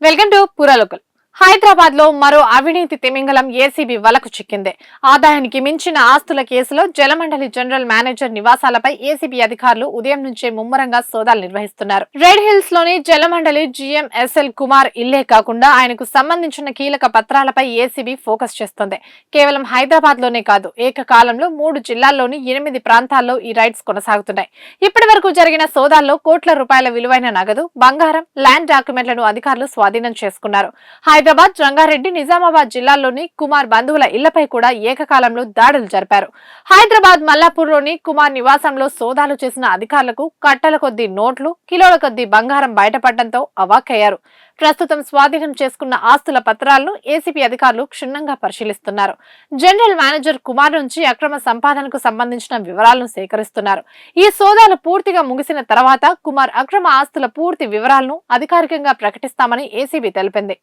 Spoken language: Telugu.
Welcome to పురాలోకల్. హైదరాబాద్ లో మరో అవినీతి తిమింగలం ఏసీబీ వలకు చిక్కింది. ఆదాయానికి మించిన ఆస్తుల కేసులో జలమండలి జనరల్ మేనేజర్ నివాసాలపై ఏసీబీ అధికారులు ఉదయం నుంచే ముమ్మరంగా సోదాలు నిర్వహిస్తున్నారు. రెడ్ హిల్స్ లోని జలమండలి జీఎంఎస్ఎల్ కుమార్ ఇల్లే కాకుండా ఆయనకు సంబంధించిన కీలక పత్రాలపై ఏసీబీ ఫోకస్ చేస్తోంది. కేవలం హైదరాబాద్ లోనే కాదు, ఏకకాలంలో 3 జిల్లాల్లోని 8 ప్రాంతాల్లో ఈ రైడ్స్ కొనసాగుతున్నాయి. ఇప్పటి వరకు జరిగిన సోదాల్లో కోట్ల రూపాయల విలువైన నగదు, బంగారం, ల్యాండ్ డాక్యుమెంట్లను అధికారులు స్వాధీనం చేసుకున్నారు. హైదరాబాద్, రంగారెడ్డి, నిజామాబాద్ జిల్లాల్లోని కుమార్ బంధువుల ఇళ్లపై కూడా ఏకకాలంలో దాడులు జరిపారు. హైదరాబాద్ మల్లాపూర్లోని కుమార్ నివాసంలో సోదాలు చేసిన అధికారులకు కట్టల కొద్దీ నోట్లు, కిలోల కొద్దీ బంగారం బయటపడడంతో అవాక్కయ్యారు. ప్రస్తుతం స్వాధీనం చేసుకున్న ఆస్తుల పత్రాలను ఏసీబీ అధికారులు క్షుణ్ణంగా పరిశీలిస్తున్నారు. జనరల్ మేనేజర్ కుమార్ నుంచి అక్రమ సంపాదనకు సంబంధించిన వివరాలను సేకరిస్తున్నారు. ఈ సోదాలు పూర్తిగా ముగిసిన తర్వాత కుమార్ అక్రమ ఆస్తుల పూర్తి వివరాలను అధికారికంగా ప్రకటిస్తామని ఏసీబీ తెలిపింది.